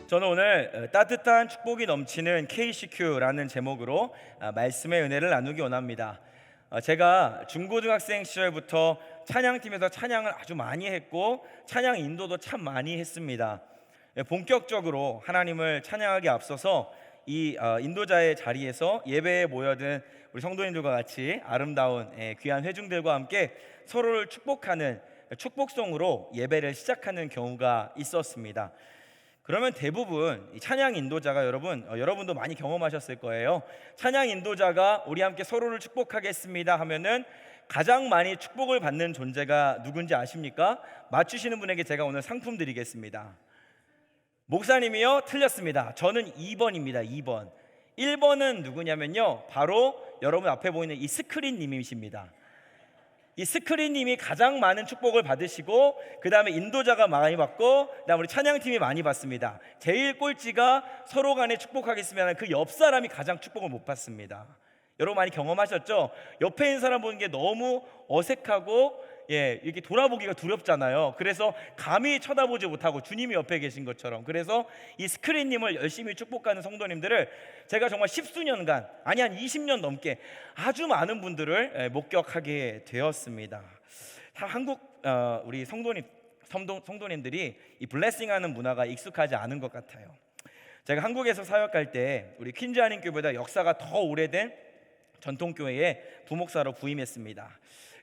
저는 오늘 따뜻한 축복이 넘치는 KCQ라는 제목으로 말씀의 은혜를 나누기 원합니다. 제가 중고등학생 시절부터 찬양팀에서 찬양을 아주 많이 했고 찬양 인도도 참 많이 했습니다. 본격적으로 하나님을 찬양하기 앞서서 이 인도자의 자리에서 예배에 모여든 우리 성도님들과 같이 아름다운 귀한 회중들과 함께 서로를 축복하는 축복송으로 예배를 시작하는 경우가 있었습니다. 그러면 대부분 이 찬양 인도자가 여러분도 많이 경험하셨을 거예요. 찬양 인도자가 우리 함께 서로를 축복하겠습니다 하면은 가장 많이 축복을 받는 존재가 누군지 아십니까? 맞추시는 분에게 제가 오늘 상품 드리겠습니다. 목사님이요? 틀렸습니다. 저는 2번입니다. 2번. 1번은 누구냐면요, 바로 여러분 앞에 보이는 이 스크린님이십니다. 이 스크린님이 가장 많은 축복을 받으시고, 그 다음에 인도자가 많이 받고, 그 다음에 우리 찬양팀이 많이 받습니다. 제일 꼴찌가 서로 간에 축복하겠으면 그 옆 사람이 가장 축복을 못 받습니다. 여러분 많이 경험하셨죠? 옆에 있는 사람 보는 게 너무 어색하고 이렇게 돌아보기가 두렵잖아요. 그래서 감히 쳐다보지 못하고 주님이 옆에 계신 것처럼, 그래서 이 스크린님을 열심히 축복하는 성도님들을 제가 정말 십수년간, 아니 한 20년 넘게 아주 많은 분들을 목격하게 되었습니다. 한국 우리 성도님들이 이 블레싱하는 문화가 익숙하지 않은 것 같아요. 제가 한국에서 사역할 때 우리 퀸즈 한인교회보다 역사가 더 오래된 전통교회에 부목사로 부임했습니다.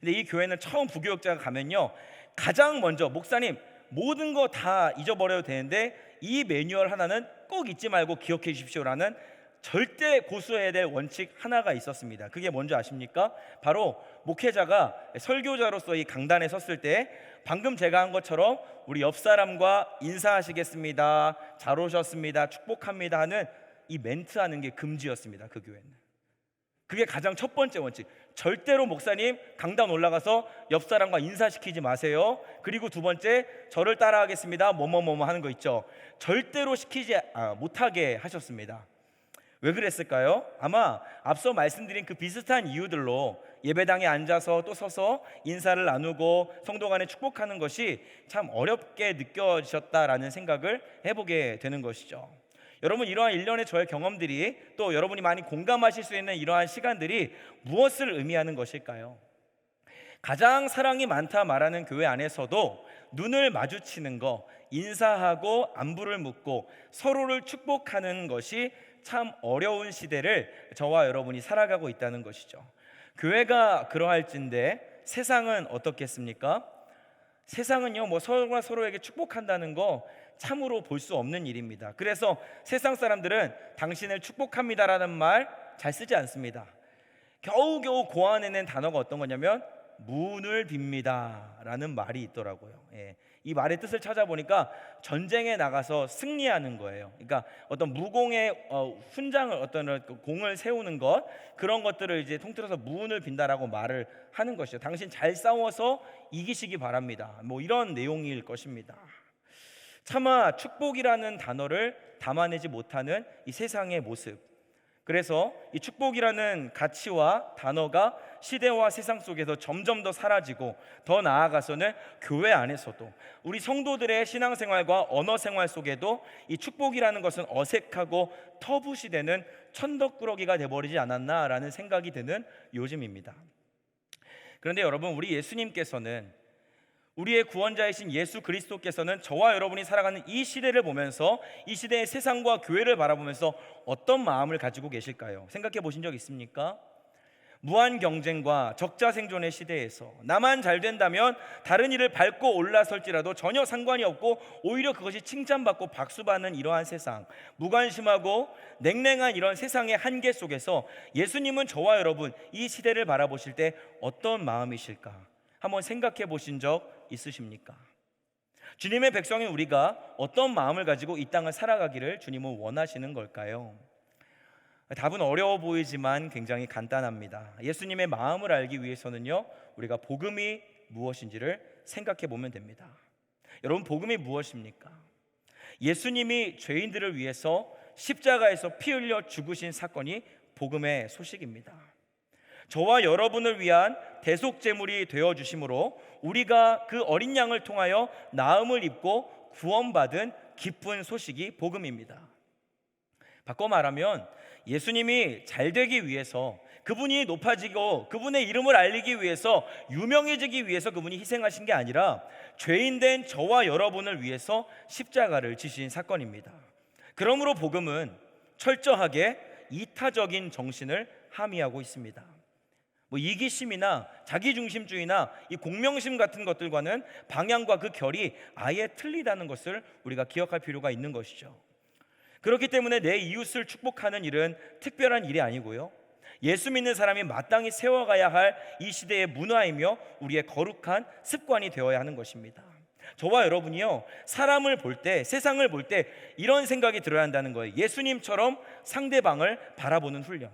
근데 이 교회는 처음 부교역자가 가면요, 가장 먼저 목사님 모든 거 다 잊어버려도 되는데 이 매뉴얼 하나는 꼭 잊지 말고 기억해 주십시오라는 절대 고수해야 될 원칙 하나가 있었습니다. 그게 뭔지 아십니까? 바로 목회자가 설교자로서 이 강단에 섰을 때 방금 제가 한 것처럼 우리 옆 사람과 인사하시겠습니다, 잘 오셨습니다, 축복합니다 하는 이 멘트 하는 게 금지였습니다. 그 교회는. 그게 가장 첫 번째 원칙. 절대로 목사님 강단 올라가서 옆 사람과 인사시키지 마세요. 그리고 두 번째, 저를 따라하겠습니다 뭐뭐뭐 하는 거 있죠. 절대로 시키지 못하게 하셨습니다. 왜 그랬을까요? 아마 앞서 말씀드린 그 비슷한 이유들로 예배당에 앉아서 또 서서 인사를 나누고 성도 간에 축복하는 것이 참 어렵게 느껴지셨다라는 생각을 해보게 되는 것이죠. 여러분, 이러한 일련의 저의 경험들이, 또 여러분이 많이 공감하실 수 있는 이러한 시간들이 무엇을 의미하는 것일까요? 가장 사랑이 많다 말하는 교회 안에서도 눈을 마주치는 거, 인사하고 안부를 묻고 서로를 축복하는 것이 참 어려운 시대를 저와 여러분이 살아가고 있다는 것이죠. 교회가 그러할진데 세상은 어떻겠습니까? 세상은요, 서로가 서로에게 축복한다는 거 참으로 볼 수 없는 일입니다. 그래서 세상 사람들은 당신을 축복합니다라는 말 잘 쓰지 않습니다. 겨우겨우 고안해낸 단어가 어떤 거냐면 문을 빕니다 라는 말이 있더라고요. 이 말의 뜻을 찾아보니까 전쟁에 나가서 승리하는 거예요. 그러니까 어떤 무공의 훈장을, 어떤 공을 세우는 것, 그런 것들을 이제 통틀어서 문을 빈다라고 말을 하는 것이죠. 당신 잘 싸워서 이기시기 바랍니다, 이런 내용일 것입니다. 차마 축복이라는 단어를 담아내지 못하는 이 세상의 모습, 그래서 이 축복이라는 가치와 단어가 시대와 세상 속에서 점점 더 사라지고, 더 나아가서는 교회 안에서도 우리 성도들의 신앙생활과 언어생활 속에도 이 축복이라는 것은 어색하고 터부시되는 천덕꾸러기가 돼버리지 않았나라는 생각이 드는 요즘입니다. 그런데 여러분, 우리 예수님께서는, 우리의 구원자이신 예수 그리스도께서는 저와 여러분이 살아가는 이 시대를 보면서, 이 시대의 세상과 교회를 바라보면서 어떤 마음을 가지고 계실까요? 생각해 보신 적 있습니까? 무한 경쟁과 적자 생존의 시대에서 나만 잘 된다면 다른 이를 밟고 올라설지라도 전혀 상관이 없고 오히려 그것이 칭찬받고 박수받는 이러한 세상, 무관심하고 냉랭한 이런 세상의 한계 속에서 예수님은 저와 여러분 이 시대를 바라보실 때 어떤 마음이실까? 한번 생각해 보신 적 있으십니까? 주님의 백성인 우리가 어떤 마음을 가지고 이 땅을 살아가기를 주님은 원하시는 걸까요? 답은 어려워 보이지만 굉장히 간단합니다. 예수님의 마음을 알기 위해서는요, 우리가 복음이 무엇인지를 생각해 보면 됩니다. 여러분, 복음이 무엇입니까? 예수님이 죄인들을 위해서 십자가에서 피 흘려 죽으신 사건이 복음의 소식입니다. 저와 여러분을 위한 대속제물이 되어주심으로 우리가 그 어린 양을 통하여 나음을 입고 구원받은 기쁜 소식이 복음입니다. 바꿔 말하면 예수님이 잘 되기 위해서, 그분이 높아지고 그분의 이름을 알리기 위해서, 유명해지기 위해서 그분이 희생하신 게 아니라 죄인된 저와 여러분을 위해서 십자가를 지신 사건입니다. 그러므로 복음은 철저하게 이타적인 정신을 함의하고 있습니다. 이기심이나 자기중심주의나 이 공명심 같은 것들과는 방향과 그 결이 아예 틀리다는 것을 우리가 기억할 필요가 있는 것이죠. 그렇기 때문에 내 이웃을 축복하는 일은 특별한 일이 아니고요, 예수 믿는 사람이 마땅히 세워가야 할 이 시대의 문화이며 우리의 거룩한 습관이 되어야 하는 것입니다. 저와 여러분이요, 사람을 볼 때, 세상을 볼 때 이런 생각이 들어야 한다는 거예요. 예수님처럼 상대방을 바라보는 훈련.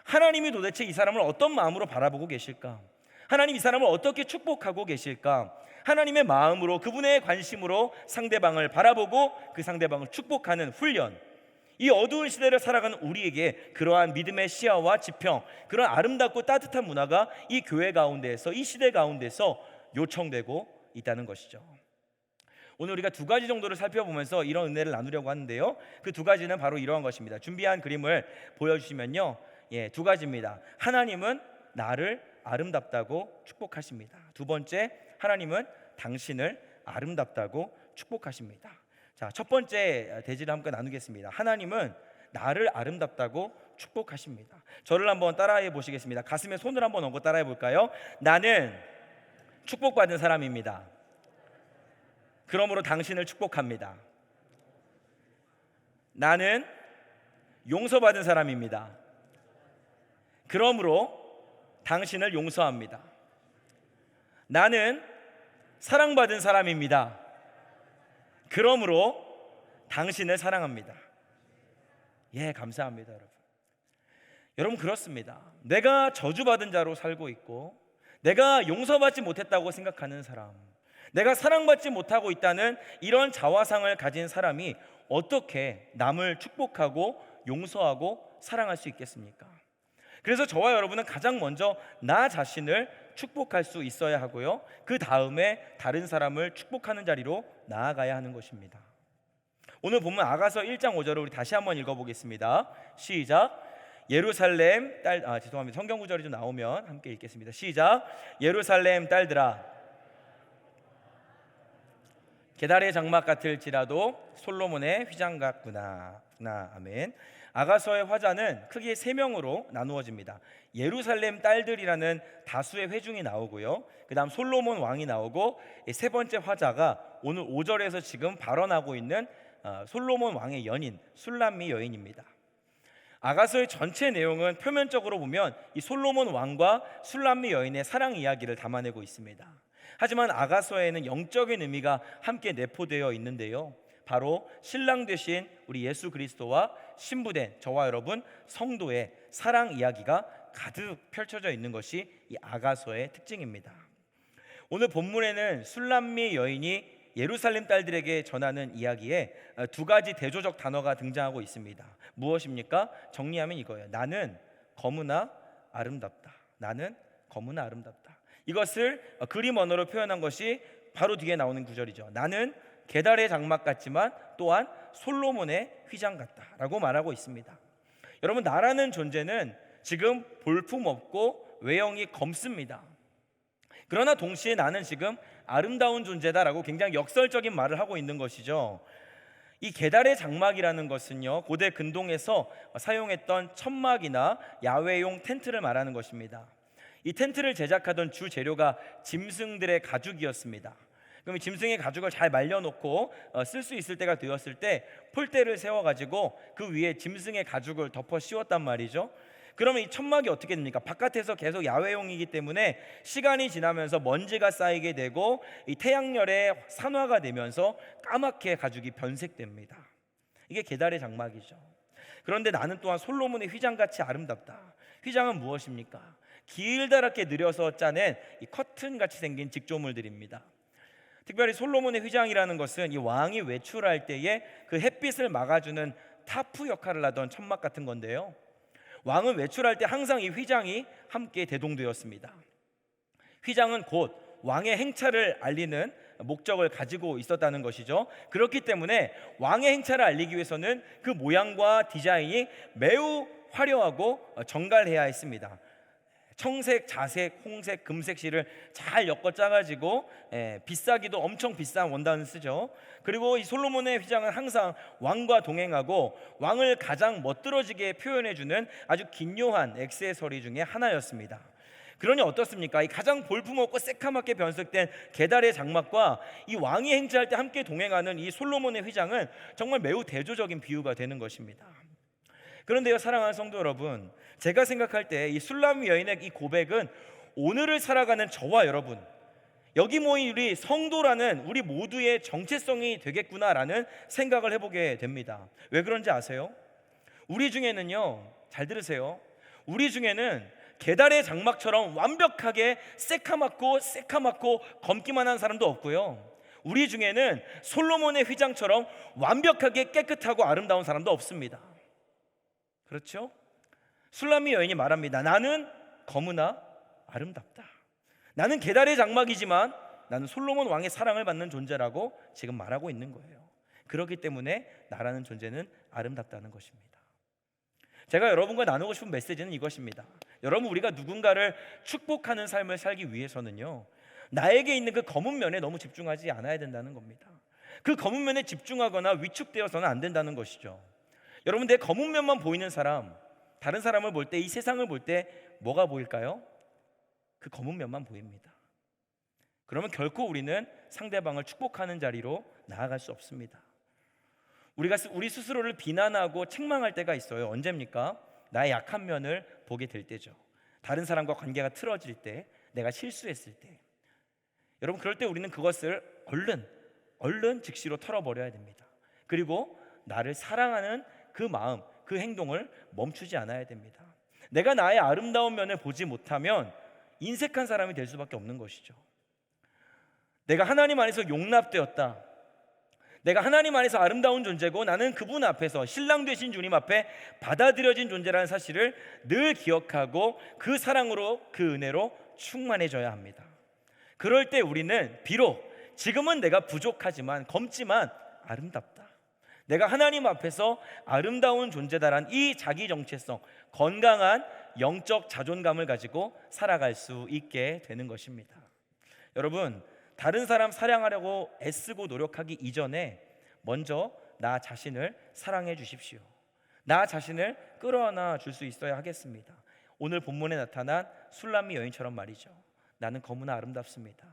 하나님이 도대체 이 사람을 어떤 마음으로 바라보고 계실까? 하나님 이 사람을 어떻게 축복하고 계실까? 하나님의 마음으로, 그분의 관심으로 상대방을 바라보고 그 상대방을 축복하는 훈련. 이 어두운 시대를 살아가는 우리에게 그러한 믿음의 시야와 지평, 그런 아름답고 따뜻한 문화가 이 교회 가운데에서, 이 시대 가운데서 요청되고 있다는 것이죠. 오늘 우리가 두 가지 정도를 살펴보면서 이런 은혜를 나누려고 하는데요, 그 두 가지는 바로 이러한 것입니다. 준비한 그림을 보여주시면요, 두 가지입니다. 하나님은 나를 아름답다고 축복하십니다. 두 번째, 하나님은 당신을 아름답다고 축복하십니다. 자, 첫 번째 대지를 함께 나누겠습니다. 하나님은 나를 아름답다고 축복하십니다. 저를 한번 따라해 보시겠습니다. 가슴에 손을 한번 얹고 따라해 볼까요? 나는 축복받은 사람입니다. 그러므로 당신을 축복합니다. 나는 용서받은 사람입니다. 그러므로 당신을 용서합니다. 나는 사랑받은 사람입니다. 그러므로 당신을 사랑합니다. 감사합니다, 여러분. 여러분, 그렇습니다. 내가 저주받은 자로 살고 있고, 내가 용서받지 못했다고 생각하는 사람, 내가 사랑받지 못하고 있다는 이런 자화상을 가진 사람이 어떻게 남을 축복하고 용서하고 사랑할 수 있겠습니까? 그래서 저와 여러분은 가장 먼저 나 자신을 축복할 수 있어야 하고요, 그 다음에 다른 사람을 축복하는 자리로 나아가야 하는 것입니다. 오늘 본문 아가서 1장 5절을 우리 다시 한번 읽어보겠습니다. 시작. 예루살렘 딸, 죄송합니다. 성경 구절이 좀 나오면 함께 읽겠습니다. 시작. 예루살렘 딸들아, 게달의 장막 같을지라도 솔로몬의 휘장 같구나. 아멘. 아가서의 화자는 크게 세 명으로 나누어집니다. 예루살렘 딸들이라는 다수의 회중이 나오고요, 그 다음 솔로몬 왕이 나오고, 세 번째 화자가 오늘 5절에서 지금 발언하고 있는 솔로몬 왕의 연인 술람미 여인입니다. 아가서의 전체 내용은 표면적으로 보면 이 솔로몬 왕과 술람미 여인의 사랑 이야기를 담아내고 있습니다. 하지만 아가서에는 영적인 의미가 함께 내포되어 있는데요, 바로 신랑 되신 우리 예수 그리스도와 신부된 저와 여러분 성도의 사랑 이야기가 가득 펼쳐져 있는 것이 이 아가서의 특징입니다. 오늘 본문에는 술람미 여인이 예루살렘 딸들에게 전하는 이야기에 두 가지 대조적 단어가 등장하고 있습니다. 무엇입니까? 정리하면 이거예요. 나는 거무나 아름답다. 나는 거무나 아름답다. 이것을 그림 언어로 표현한 것이 바로 뒤에 나오는 구절이죠. 나는 게달의 장막 같지만 또한 솔로몬의 휘장 같다라고 말하고 있습니다. 여러분, 나라는 존재는 지금 볼품없고 외형이 검습니다. 그러나 동시에 나는 지금 아름다운 존재다라고 굉장히 역설적인 말을 하고 있는 것이죠. 이 게달의 장막이라는 것은요, 고대 근동에서 사용했던 천막이나 야외용 텐트를 말하는 것입니다. 이 텐트를 제작하던 주 재료가 짐승들의 가죽이었습니다. 그럼 짐승의 가죽을 잘 말려놓고 쓸 수 있을 때가 되었을 때 폴대를 세워가지고 그 위에 짐승의 가죽을 덮어 씌웠단 말이죠. 그러면 이 천막이 어떻게 됩니까? 바깥에서 계속 야외용이기 때문에 시간이 지나면서 먼지가 쌓이게 되고 이 태양열에 산화가 되면서 까맣게 가죽이 변색됩니다. 이게 게달의 장막이죠. 그런데 나는 또한 솔로몬의 휘장같이 아름답다. 휘장은 무엇입니까? 길다랗게 느려서 짜낸 이 커튼같이 생긴 직조물들입니다. 특별히 솔로몬의 휘장이라는 것은 이 왕이 외출할 때에 그 햇빛을 막아주는 타프 역할을 하던 천막 같은 건데요, 왕은 외출할 때 항상 이 휘장이 함께 대동되었습니다. 휘장은 곧 왕의 행차를 알리는 목적을 가지고 있었다는 것이죠. 그렇기 때문에 왕의 행차를 알리기 위해서는 그 모양과 디자인이 매우 화려하고 정갈해야 했습니다. 청색, 자색, 홍색, 금색 실을 잘 엮어 짜가지고 비싸기도 엄청 비싼 원단을 쓰죠. 그리고 이 솔로몬의 휘장은 항상 왕과 동행하고 왕을 가장 멋들어지게 표현해주는 아주 기묘한 액세서리 중에 하나였습니다. 그러니 어떻습니까? 이 가장 볼품없고 새카맣게 변색된 계달의 장막과 이 왕이 행차할 때 함께 동행하는 이 솔로몬의 휘장은 정말 매우 대조적인 비유가 되는 것입니다. 그런데요, 사랑하는 성도 여러분, 제가 생각할 때 이 술람 여인의 이 고백은 오늘을 살아가는 저와 여러분, 여기 모인 우리 성도라는 우리 모두의 정체성이 되겠구나라는 생각을 해보게 됩니다. 왜 그런지 아세요? 우리 중에는요, 잘 들으세요, 우리 중에는 계달의 장막처럼 완벽하게 새카맣고 검기만 한 사람도 없고요, 우리 중에는 솔로몬의 휘장처럼 완벽하게 깨끗하고 아름다운 사람도 없습니다. 그렇죠? 술람미 여인이 말합니다. 나는 검으나 아름답다. 나는 계달의 장막이지만 나는 솔로몬 왕의 사랑을 받는 존재라고 지금 말하고 있는 거예요. 그렇기 때문에 나라는 존재는 아름답다는 것입니다. 제가 여러분과 나누고 싶은 메시지는 이것입니다. 여러분, 우리가 누군가를 축복하는 삶을 살기 위해서는요, 나에게 있는 그 검은 면에 너무 집중하지 않아야 된다는 겁니다. 그 검은 면에 집중하거나 위축되어서는 안 된다는 것이죠. 여러분, 내 검은 면만 보이는 사람, 다른 사람을 볼 때, 이 세상을 볼 때 뭐가 보일까요? 그 검은 면만 보입니다. 그러면 결코 우리는 상대방을 축복하는 자리로 나아갈 수 없습니다. 우리가 우리 스스로를 비난하고 책망할 때가 있어요. 언제입니까? 나의 약한 면을 보게 될 때죠. 다른 사람과 관계가 틀어질 때, 내가 실수했을 때. 여러분, 그럴 때 우리는 그것을 얼른 즉시로 털어버려야 됩니다. 그리고 나를 사랑하는 그 마음, 그 행동을 멈추지 않아야 됩니다. 내가 나의 아름다운 면을 보지 못하면 인색한 사람이 될 수밖에 없는 것이죠. 내가 하나님 안에서 용납되었다, 내가 하나님 안에서 아름다운 존재고 나는 그분 앞에서 신랑 되신 주님 앞에 받아들여진 존재라는 사실을 늘 기억하고 그 사랑으로, 그 은혜로 충만해져야 합니다. 그럴 때 우리는 비록 지금은 내가 부족하지만, 검지만 아름답다, 내가 하나님 앞에서 아름다운 존재다란 이 자기 정체성, 건강한 영적 자존감을 가지고 살아갈 수 있게 되는 것입니다. 여러분, 다른 사람 사랑하려고 애쓰고 노력하기 이전에 먼저 나 자신을 사랑해 주십시오. 나 자신을 끌어안아 줄 수 있어야 하겠습니다. 오늘 본문에 나타난 술람미 여인처럼 말이죠. 나는 검으나 아름답습니다.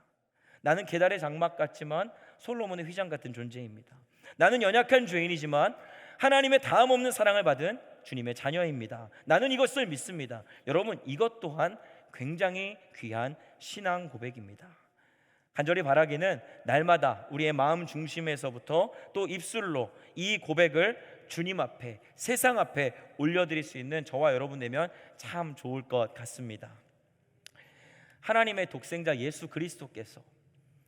나는 계달의 장막 같지만 솔로몬의 휘장 같은 존재입니다. 나는 연약한 죄인이지만 하나님의 다음 없는 사랑을 받은 주님의 자녀입니다. 나는 이것을 믿습니다. 여러분, 이것 또한 굉장히 귀한 신앙 고백입니다. 간절히 바라기는 날마다 우리의 마음 중심에서부터 또 입술로 이 고백을 주님 앞에, 세상 앞에 올려드릴 수 있는 저와 여러분 되면 참 좋을 것 같습니다. 하나님의 독생자 예수 그리스도께서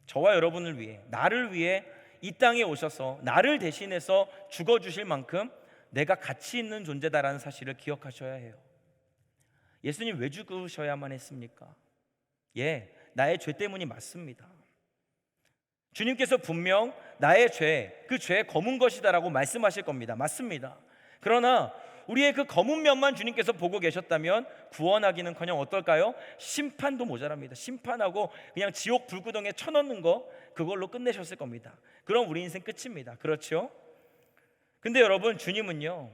저와 여러분을 위해, 나를 위해 이 땅에 오셔서 나를 대신해서 죽어주실 만큼 내가 가치 있는 존재다라는 사실을 기억하셔야 해요. 예수님 왜 죽으셔야만 했습니까? 나의 죄 때문이 맞습니다. 주님께서 분명 나의 죄, 그 죄 검은 것이다라고 말씀하실 겁니다. 맞습니다. 그러나 우리의 그 검은 면만 주님께서 보고 계셨다면 구원하기는커녕 어떨까요? 심판도 모자랍니다. 심판하고 그냥 지옥 불구덩이에 쳐넣는 거, 그걸로 끝내셨을 겁니다. 그럼 우리 인생 끝입니다. 그렇죠? 근데 여러분, 주님은요,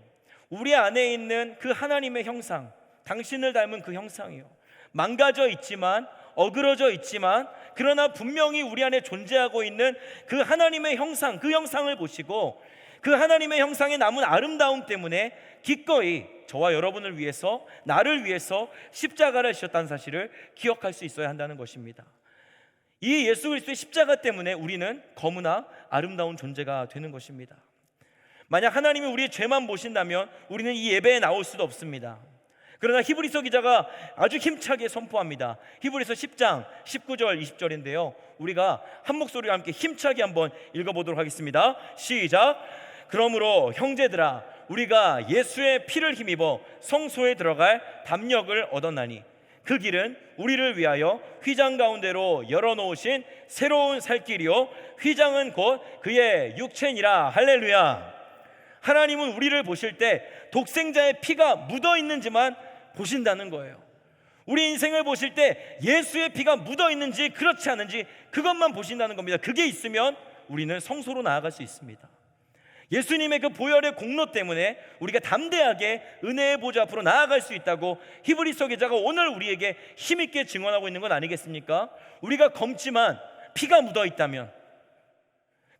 우리 안에 있는 그 하나님의 형상, 당신을 닮은 그 형상이요, 망가져 있지만, 어그러져 있지만, 그러나 분명히 우리 안에 존재하고 있는 그 하나님의 형상, 그 형상을 보시고 그 하나님의 형상에 남은 아름다움 때문에 기꺼이 저와 여러분을 위해서, 나를 위해서 십자가를 지셨다는 사실을 기억할 수 있어야 한다는 것입니다. 이 예수 그리스도의 십자가 때문에 우리는 검으나 아름다운 존재가 되는 것입니다. 만약 하나님이 우리의 죄만 보신다면 우리는 이 예배에 나올 수도 없습니다. 그러나 히브리서 기자가 아주 힘차게 선포합니다. 히브리서 10장 19절 20절인데요 우리가 한 목소리와 함께 힘차게 한번 읽어보도록 하겠습니다. 시작. 그러므로 형제들아, 우리가 예수의 피를 힘입어 성소에 들어갈 담력을 얻었나니 그 길은 우리를 위하여 휘장 가운데로 열어놓으신 새로운 살 길이요 휘장은 곧 그의 육체니라. 할렐루야. 하나님은 우리를 보실 때 독생자의 피가 묻어 있는지만 보신다는 거예요. 우리 인생을 보실 때 예수의 피가 묻어 있는지 그렇지 않은지 그것만 보신다는 겁니다. 그게 있으면 우리는 성소로 나아갈 수 있습니다. 예수님의 그 보혈의 공로 때문에 우리가 담대하게 은혜의 보좌 앞으로 나아갈 수 있다고 히브리서 기자가 오늘 우리에게 힘있게 증언하고 있는 건 아니겠습니까? 우리가 검지만 피가 묻어 있다면,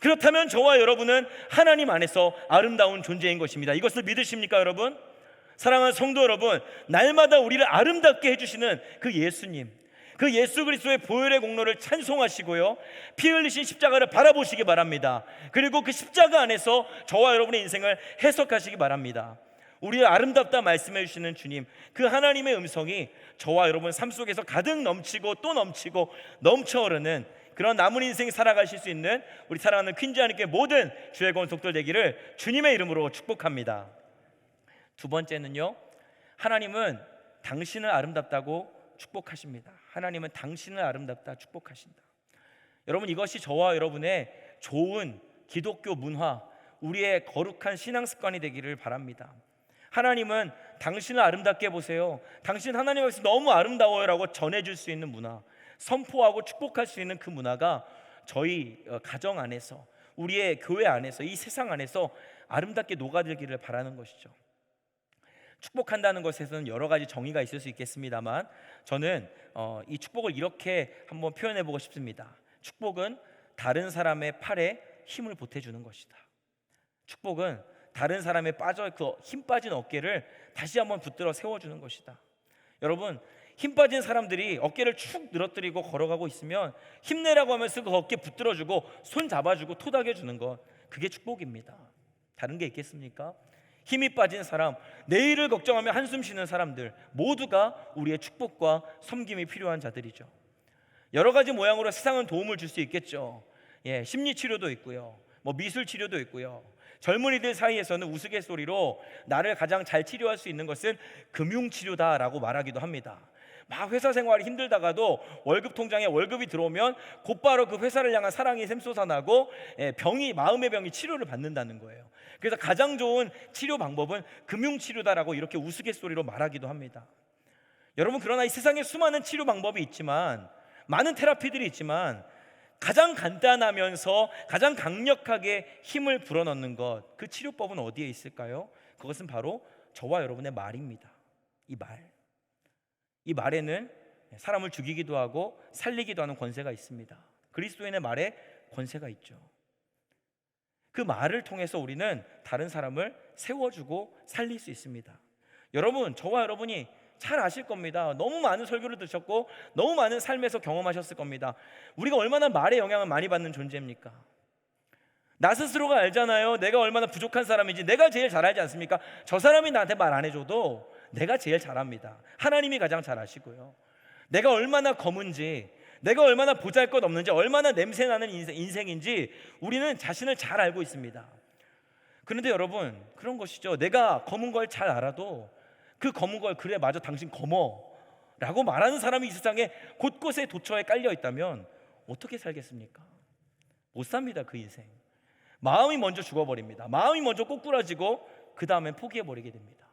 그렇다면 저와 여러분은 하나님 안에서 아름다운 존재인 것입니다. 이것을 믿으십니까 여러분? 사랑하는 성도 여러분, 날마다 우리를 아름답게 해주시는 그 예수님, 그 예수 그리스도의 보혈의 공로를 찬송하시고요, 피 흘리신 십자가를 바라보시기 바랍니다. 그리고 그 십자가 안에서 저와 여러분의 인생을 해석하시기 바랍니다. 우리를 아름답다 말씀해 주시는 주님, 그 하나님의 음성이 저와 여러분 삶 속에서 가득 넘치고 또 넘치고 넘쳐 흐르는 그런 남은 인생 살아가실 수 있는 우리 사랑하는 퀸즈 하나님께 모든 주의 권속들 되기를 주님의 이름으로 축복합니다. 두 번째는요, 하나님은 당신을 아름답다고 축복하십니다. 하나님은 당신을 아름답다 축복하신다. 여러분, 이것이 저와 여러분의 좋은 기독교 문화, 우리의 거룩한 신앙 습관이 되기를 바랍니다. 하나님은 당신을 아름답게 보세요, 당신 하나님 앞에서 너무 아름다워요 라고 전해줄 수 있는 문화, 선포하고 축복할 수 있는 그 문화가 저희 가정 안에서, 우리의 교회 안에서, 이 세상 안에서 아름답게 녹아들기를 바라는 것이죠. 축복한다는 것에서는 여러 가지 정의가 있을 수 있겠습니다만, 저는 이 축복을 이렇게 한번 표현해 보고 싶습니다. 축복은 다른 사람의 팔에 힘을 보태주는 것이다. 축복은 다른 사람의 힘 빠진 어깨를 다시 한번 붙들어 세워주는 것이다. 여러분, 힘 빠진 사람들이 어깨를 축 늘어뜨리고 걸어가고 있으면 힘내라고 하면서 그 어깨 붙들어주고 손 잡아주고 토닥여주는 것, 그게 축복입니다. 다른 게 있겠습니까? 힘이 빠진 사람, 내일을 걱정하며 한숨 쉬는 사람들, 모두가 우리의 축복과 섬김이 필요한 자들이죠. 여러 가지 모양으로 세상은 도움을 줄 수 있겠죠. 심리 치료도 있고요, 미술 치료도 있고요. 젊은이들 사이에서는 우스갯소리로 나를 가장 잘 치료할 수 있는 것은 금융 치료다라고 말하기도 합니다. 막 회사 생활이 힘들다가도 월급 통장에 월급이 들어오면 곧바로 그 회사를 향한 사랑이 샘솟아나고 마음의 병이 치료를 받는다는 거예요. 그래서 가장 좋은 치료 방법은 금융치료다라고 이렇게 우스갯소리로 말하기도 합니다. 여러분, 그러나 이 세상에 수많은 치료 방법이 있지만, 많은 테라피들이 있지만, 가장 간단하면서 가장 강력하게 힘을 불어넣는 것, 그 치료법은 어디에 있을까요? 그것은 바로 저와 여러분의 말입니다. 이 말에는 사람을 죽이기도 하고 살리기도 하는 권세가 있습니다. 그리스도인의 말에 권세가 있죠. 그 말을 통해서 우리는 다른 사람을 세워주고 살릴 수 있습니다. 여러분, 저와 여러분이 잘 아실 겁니다. 너무 많은 설교를 들으셨고 너무 많은 삶에서 경험하셨을 겁니다. 우리가 얼마나 말에 영향을 많이 받는 존재입니까? 나 스스로가 알잖아요. 내가 얼마나 부족한 사람인지 내가 제일 잘 알지 않습니까? 저 사람이 나한테 말 안 해줘도 내가 제일 잘 압니다. 하나님이 가장 잘 아시고요, 내가 얼마나 검은지, 내가 얼마나 보잘것없는지, 얼마나 냄새나는 인생인지 우리는 자신을 잘 알고 있습니다. 그런데 여러분, 그런 것이죠. 내가 검은 걸 잘 알아도 그 검은 걸, 그래 맞아 당신 검어 라고 말하는 사람이 이 세상에 곳곳에 도처에 깔려 있다면 어떻게 살겠습니까? 못 삽니다. 그 인생 마음이 먼저 죽어버립니다. 마음이 먼저 꼬꾸라지고 그 다음엔 포기해버리게 됩니다.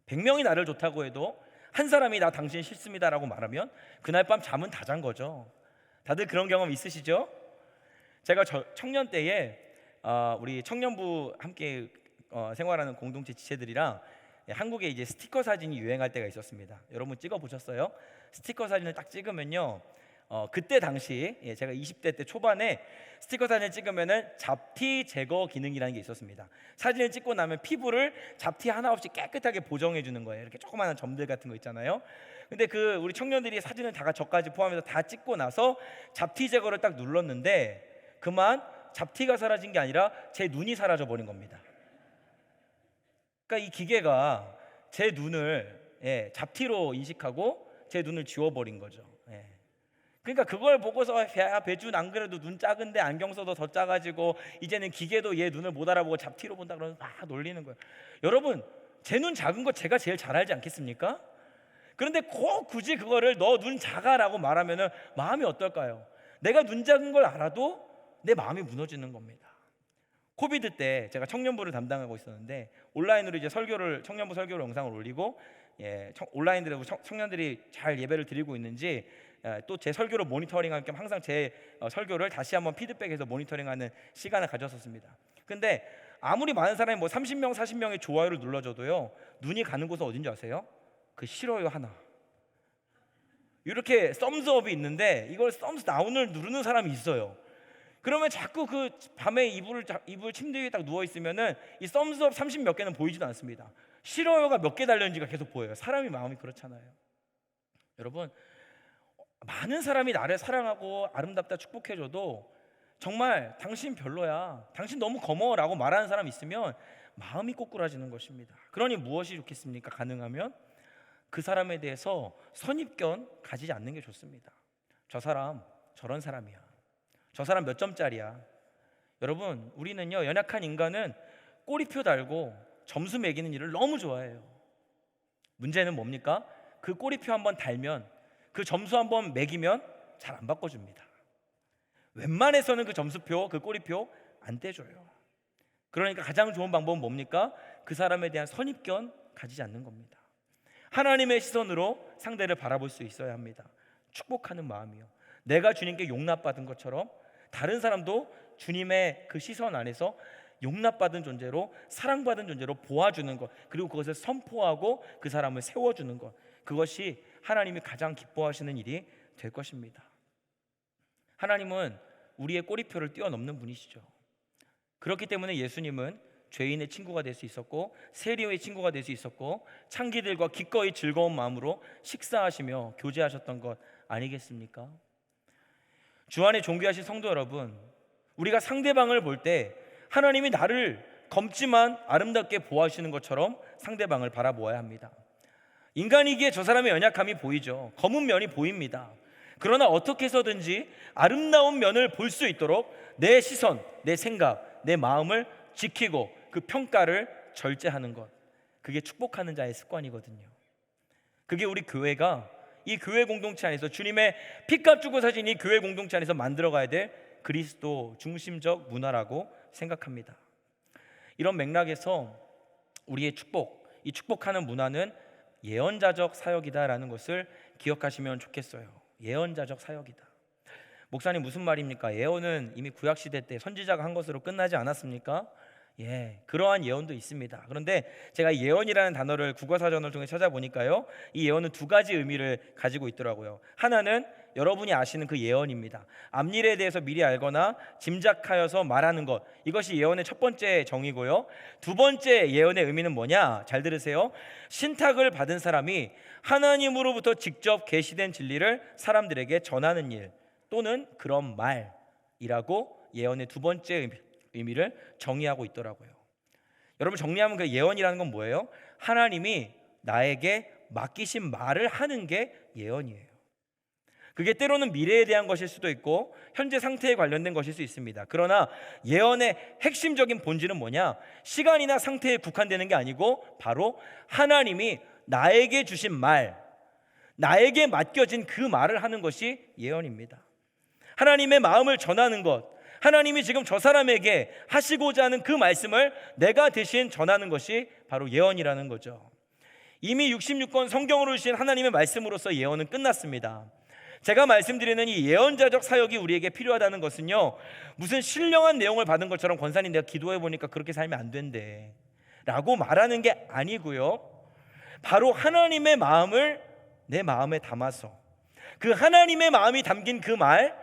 100명이 나를 좋다고 해도 한 사람이 나 당신 싫습니다 라고 말하면 그날 밤 잠은 다 잔 거죠. 다들 그런 경험 있으시죠? 제가 청년 때에 우리 청년부 함께 생활하는 공동체 지체들이랑 한국에 이제 스티커 사진이 유행할 때가 있었습니다. 여러분 찍어 보셨어요? 스티커 사진을 딱 찍으면요, 그때 당시 제가 20대 때 초반에 스티커 사진을 찍으면은 잡티 제거 기능이라는 게 있었습니다. 사진을 찍고 나면 피부를 잡티 하나 없이 깨끗하게 보정해 주는 거예요. 이렇게 조그마한 점들 같은 거 있잖아요. 근데 그 우리 청년들이 사진을 다 저까지 포함해서 다 찍고 나서 잡티 제거를 딱 눌렀는데 그만 잡티가 사라진 게 아니라 제 눈이 사라져 버린 겁니다. 그러니까 이 기계가 제 눈을 잡티로 인식하고 제 눈을 지워버린 거죠. 그러니까 그걸 보고서 야, 배준 안 그래도 눈 작은데 안경 써도 더 작아지고 이제는 기계도 얘 눈을 못 알아보고 잡티로 본다 그러면서 막 놀리는 거예요. 여러분, 제 눈 작은 거 제가 제일 잘 알지 않겠습니까? 그런데 꼭 굳이 그거를 너 눈 작아라고 말하면은 마음이 어떨까요? 내가 눈 작은 걸 알아도 내 마음이 무너지는 겁니다. 코비드 때 제가 청년부를 담당하고 있었는데 온라인으로 이제 청년부 설교를 영상을 올리고 온라인으로 청년들이 잘 예배를 드리고 있는지 또 제 설교를 모니터링할 겸 항상 제 설교를 다시 한번 피드백해서 모니터링하는 시간을 가졌었습니다. 근데 아무리 많은 사람이 뭐 30명, 40명의 좋아요를 눌러줘도요, 눈이 가는 곳은 어딘지 아세요? 그 싫어요 하나. 이렇게 썸즈업이 있는데 이걸 썸즈 다운을 누르는 사람이 있어요. 그러면 자꾸 그 밤에 이불 침대 위에 딱 누워 있으면은 이 썸즈업 30 몇 개는 보이지도 않습니다. 싫어요가 몇 개 달렸는지가 계속 보여요. 사람이 마음이 그렇잖아요. 여러분, 많은 사람이 나를 사랑하고 아름답다 축복해줘도 정말 당신 별로야, 당신 너무 거머라고 말하는 사람 있으면 마음이 꼬꾸라지는 것입니다. 그러니 무엇이 좋겠습니까? 가능하면 그 사람에 대해서 선입견 가지지 않는 게 좋습니다. 저 사람 저런 사람이야, 저 사람 몇 점짜리야. 여러분, 우리는요, 연약한 인간은 꼬리표 달고 점수 매기는 일을 너무 좋아해요. 문제는 뭡니까? 그 꼬리표 한번 달면, 그 점수 한번 매기면 잘 안 바꿔줍니다. 웬만해서는 그 점수표, 그 꼬리표 안 떼줘요. 그러니까 가장 좋은 방법은 뭡니까? 그 사람에 대한 선입견 가지지 않는 겁니다. 하나님의 시선으로 상대를 바라볼 수 있어야 합니다. 축복하는 마음이요, 내가 주님께 용납받은 것처럼 다른 사람도 주님의 그 시선 안에서 용납받은 존재로, 사랑받은 존재로 보아주는 것, 그리고 그것을 선포하고 그 사람을 세워주는 것, 그것이 하나님이 가장 기뻐하시는 일이 될 것입니다. 하나님은 우리의 꼬리표를 뛰어넘는 분이시죠. 그렇기 때문에 예수님은 죄인의 친구가 될 수 있었고, 세리의 친구가 될 수 있었고, 창기들과 기꺼이 즐거운 마음으로 식사하시며 교제하셨던 것 아니겠습니까? 주 안에 존귀하신 성도 여러분, 우리가 상대방을 볼 때 하나님이 나를 검지만 아름답게 보아주시는 것처럼 상대방을 바라보아야 합니다. 인간이기에 저 사람의 연약함이 보이죠. 검은 면이 보입니다. 그러나 어떻게 해서든지 아름다운 면을 볼 수 있도록 내 시선, 내 생각, 내 마음을 지키고 그 평가를 절제하는 것, 그게 축복하는 자의 습관이거든요. 그게 우리 교회가, 이 교회 공동체 안에서 주님의 피값 주고 사신 이 교회 공동체 안에서 만들어가야 될 그리스도 중심적 문화라고 생각합니다. 이런 맥락에서 우리의 축복, 이 축복하는 문화는 예언자적 사역이다라는 것을 기억하시면 좋겠어요. 예언자적 사역이다. 목사님, 무슨 말입니까? 예언은 이미 구약시대 때 선지자가 한 것으로 끝나지 않았습니까? 그러한 예언도 있습니다. 그런데 제가 예언이라는 단어를 국어사전을 통해 찾아보니까요, 이 예언은 두 가지 의미를 가지고 있더라고요. 하나는 여러분이 아시는 그 예언입니다. 앞일에 대해서 미리 알거나 짐작하여서 말하는 것, 이것이 예언의 첫 번째 정의고요. 두 번째 예언의 의미는 뭐냐? 잘 들으세요. 신탁을 받은 사람이 하나님으로부터 직접 계시된 진리를 사람들에게 전하는 일, 또는 그런 말이라고 예언의 두 번째 의미를 정의하고 있더라고요. 여러분, 정리하면 그 예언이라는 건 뭐예요? 하나님이 나에게 맡기신 말을 하는 게 예언이에요. 그게 때로는 미래에 대한 것일 수도 있고 현재 상태에 관련된 것일 수 있습니다. 그러나 예언의 핵심적인 본질은 뭐냐? 시간이나 상태에 국한되는 게 아니고 바로 하나님이 나에게 주신 말, 나에게 맡겨진 그 말을 하는 것이 예언입니다. 하나님의 마음을 전하는 것, 하나님이 지금 저 사람에게 하시고자 하는 그 말씀을 내가 대신 전하는 것이 바로 예언이라는 거죠. 이미 66권 성경으로 주신 하나님의 말씀으로서 예언은 끝났습니다. 제가 말씀드리는 이 예언자적 사역이 우리에게 필요하다는 것은요, 무슨 신령한 내용을 받은 것처럼 권사님 내가 기도해 보니까 그렇게 살면 안 된대 라고 말하는 게 아니고요, 바로 하나님의 마음을 내 마음에 담아서 그 하나님의 마음이 담긴 그 말,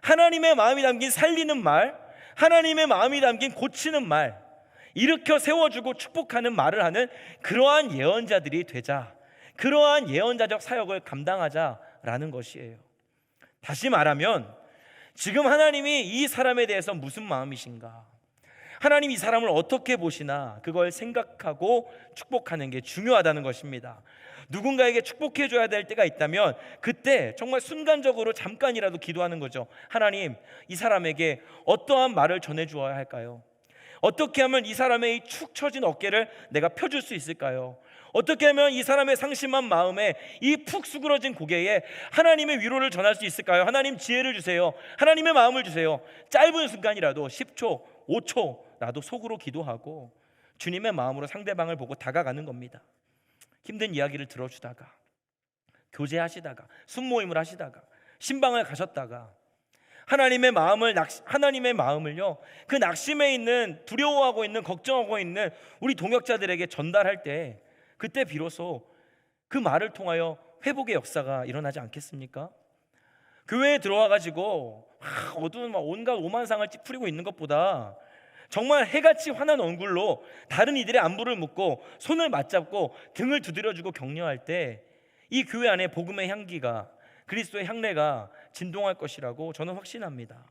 하나님의 마음이 담긴 살리는 말, 하나님의 마음이 담긴 고치는 말, 일으켜 세워주고 축복하는 말을 하는 그러한 예언자들이 되자, 그러한 예언자적 사역을 감당하자라는 것이에요. 다시 말하면 지금 하나님이 이 사람에 대해서 무슨 마음이신가, 하나님이 이 사람을 어떻게 보시나, 그걸 생각하고 축복하는 게 중요하다는 것입니다. 누군가에게 축복해 줘야 될 때가 있다면 그때 정말 순간적으로 잠깐이라도 기도하는 거죠. 하나님, 이 사람에게 어떠한 말을 전해 주어야 할까요? 어떻게 하면 이 사람의 이 축 처진 어깨를 내가 펴줄 수 있을까요? 어떻게 하면 이 사람의 상심한 마음에, 이 푹 수그러진 고개에 하나님의 위로를 전할 수 있을까요? 하나님 지혜를 주세요. 하나님의 마음을 주세요. 짧은 순간이라도 10초, 5초라도 속으로 기도하고 주님의 마음으로 상대방을 보고 다가가는 겁니다. 힘든 이야기를 들어주다가, 교제하시다가, 순모임을 하시다가, 신방을 가셨다가 하나님의 마음을요, 그 낙심에 있는, 두려워하고 있는, 걱정하고 있는 우리 동역자들에게 전달할 때, 그때 비로소 그 말을 통하여 회복의 역사가 일어나지 않겠습니까? 교회에 들어와 가지고 어두운 온갖 오만상을 찌푸리고 있는 것보다 정말 해같이 환한 얼굴로 다른 이들의 안부를 묻고 손을 맞잡고 등을 두드려주고 격려할 때 이 교회 안에 복음의 향기가, 그리스도의 향내가 진동할 것이라고 저는 확신합니다.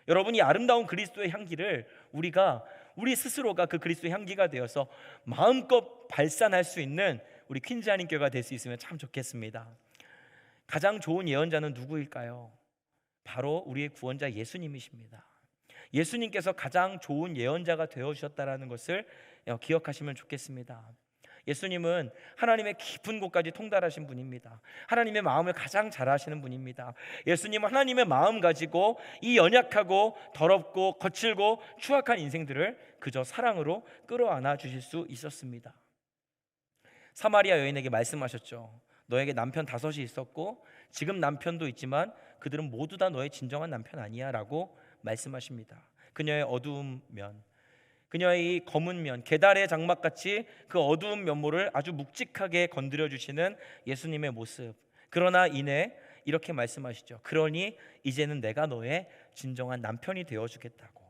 여러분, 이 아름다운 그리스도의 향기를 우리 스스로가 그 그리스도의 향기가 되어서 마음껏 발산할 수 있는 우리 퀸즈 한인교회가 될 수 있으면 참 좋겠습니다. 가장 좋은 예언자는 누구일까요? 바로 우리의 구원자 예수님이십니다. 예수님께서 가장 좋은 예언자가 되어주셨다는 것을 기억하시면 좋겠습니다. 예수님은 하나님의 깊은 곳까지 통달하신 분입니다. 하나님의 마음을 가장 잘 아시는 분입니다. 예수님은 하나님의 마음 가지고 이 연약하고 더럽고 거칠고 추악한 인생들을 그저 사랑으로 끌어안아 주실 수 있었습니다. 사마리아 여인에게 말씀하셨죠. 너에게 남편 5이 있었고 지금 남편도 있지만 그들은 모두 다 너의 진정한 남편 아니야 라고 말씀하십니다. 그녀의 어두운 면, 그녀의 이 검은 면, 계달의 장막같이 그 어두운 면모를 아주 묵직하게 건드려 주시는 예수님의 모습. 그러나 이내 이렇게 말씀하시죠. 그러니 이제는 내가 너의 진정한 남편이 되어주겠다고.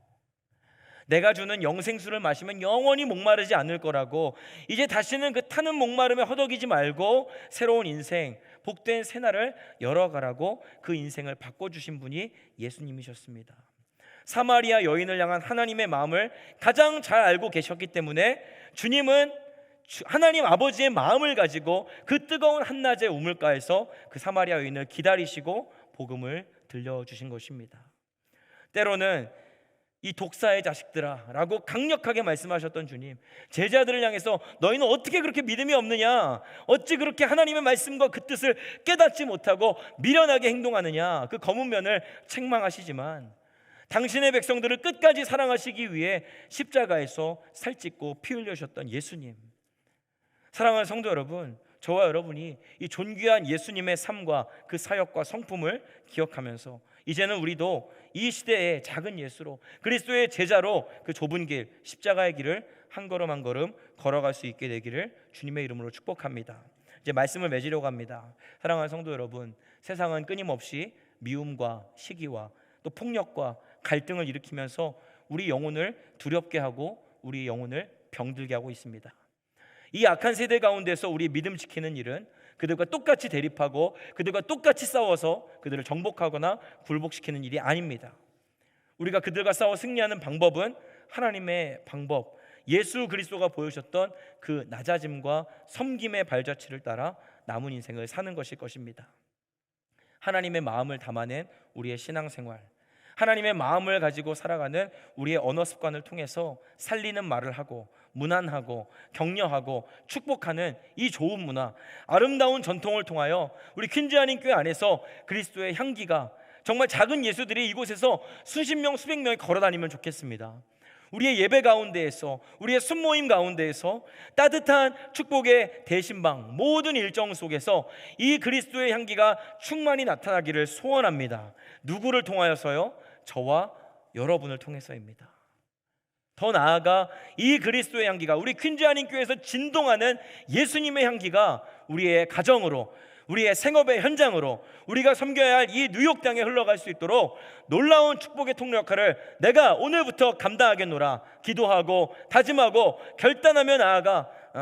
내가 주는 영생수를 마시면 영원히 목마르지 않을 거라고. 이제 다시는 그 타는 목마름에 허덕이지 말고 새로운 인생, 복된 새날을 열어가라고 그 인생을 바꿔주신 분이 예수님이셨습니다. 사마리아 여인을 향한 하나님의 마음을 가장 잘 알고 계셨기 때문에 주님은 하나님 아버지의 마음을 가지고 그 뜨거운 한낮의 우물가에서 그 사마리아 여인을 기다리시고 복음을 들려주신 것입니다. 때로는 이 독사의 자식들아 라고 강력하게 말씀하셨던 주님, 제자들을 향해서 너희는 어떻게 그렇게 믿음이 없느냐, 어찌 그렇게 하나님의 말씀과 그 뜻을 깨닫지 못하고 미련하게 행동하느냐, 그 검은 면을 책망하시지만 당신의 백성들을 끝까지 사랑하시기 위해 십자가에서 살찢고 피 흘려셨던 예수님. 사랑하는 성도 여러분, 저와 여러분이 이 존귀한 예수님의 삶과 그 사역과 성품을 기억하면서 이제는 우리도 이 시대의 작은 예수로, 그리스도의 제자로 그 좁은 길, 십자가의 길을 한 걸음 한 걸음 걸어갈 수 있게 되기를 주님의 이름으로 축복합니다. 이제 말씀을 맺으려고 합니다. 사랑하는 성도 여러분, 세상은 끊임없이 미움과 시기와 또 폭력과 갈등을 일으키면서 우리 영혼을 두렵게 하고 우리 영혼을 병들게 하고 있습니다. 이 악한 세대 가운데서 우리 믿음 지키는 일은 그들과 똑같이 대립하고 그들과 똑같이 싸워서 그들을 정복하거나 굴복시키는 일이 아닙니다. 우리가 그들과 싸워 승리하는 방법은 하나님의 방법, 예수 그리스도가 보여주셨던 그 낮아짐과 섬김의 발자취를 따라 남은 인생을 사는 것일 것입니다. 하나님의 마음을 담아낸 우리의 신앙생활, 하나님의 마음을 가지고 살아가는 우리의 언어 습관을 통해서 살리는 말을 하고 문안하고 격려하고 축복하는 이 좋은 문화, 아름다운 전통을 통하여 우리 퀸즈 한인교회 안에서 그리스도의 향기가 정말 작은 예수들이 이곳에서 수십 명 수백 명이 걸어다니면 좋겠습니다. 우리의 예배 가운데에서, 우리의 순모임 가운데에서, 따뜻한 축복의 대신방 모든 일정 속에서 이 그리스도의 향기가 충만히 나타나기를 소원합니다. 누구를 통하여서요? 저와 여러분을 통해서입니다. 더 나아가 이 그리스도의 향기가, 우리 퀸즈 한인교회에서 진동하는 예수님의 향기가 우리의 가정으로, 우리의 생업의 현장으로, 우리가 섬겨야 할 이 뉴욕 땅에 흘러갈 수 있도록 놀라운 축복의 통로 역할을 내가 오늘부터 감당하겠노라 기도하고 다짐하고 결단하며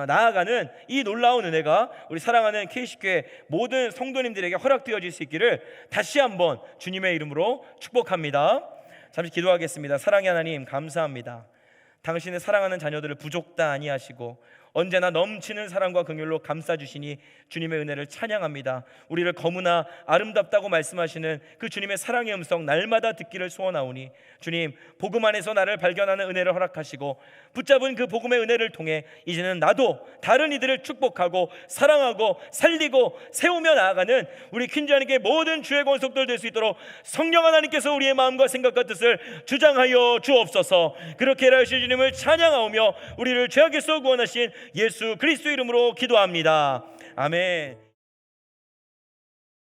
나아가는 이 놀라운 은혜가 우리 사랑하는 KC교회 모든 성도님들에게 허락되어질 수 있기를 다시 한번 주님의 이름으로 축복합니다. 잠시 기도하겠습니다. 사랑의 하나님, 감사합니다. 당신의 사랑하는 자녀들을 부족다 아니하시고 언제나 넘치는 사랑과 긍휼로 감싸주시니 주님의 은혜를 찬양합니다. 우리를 거무나 아름답다고 말씀하시는 그 주님의 사랑의 음성 날마다 듣기를 소원하오니 주님, 복음 안에서 나를 발견하는 은혜를 허락하시고 붙잡은 그 복음의 은혜를 통해 이제는 나도 다른 이들을 축복하고 사랑하고 살리고 세우며 나아가는 우리 퀸즈안에게 모든 주의 권속들 될 수 있도록 성령 하나님께서 우리의 마음과 생각과 뜻을 주장하여 주옵소서. 그렇게 일하실 주님을 찬양하오며 우리를 죄악에서 구원하신 예수 그리스도 이름으로 기도합니다. 아멘.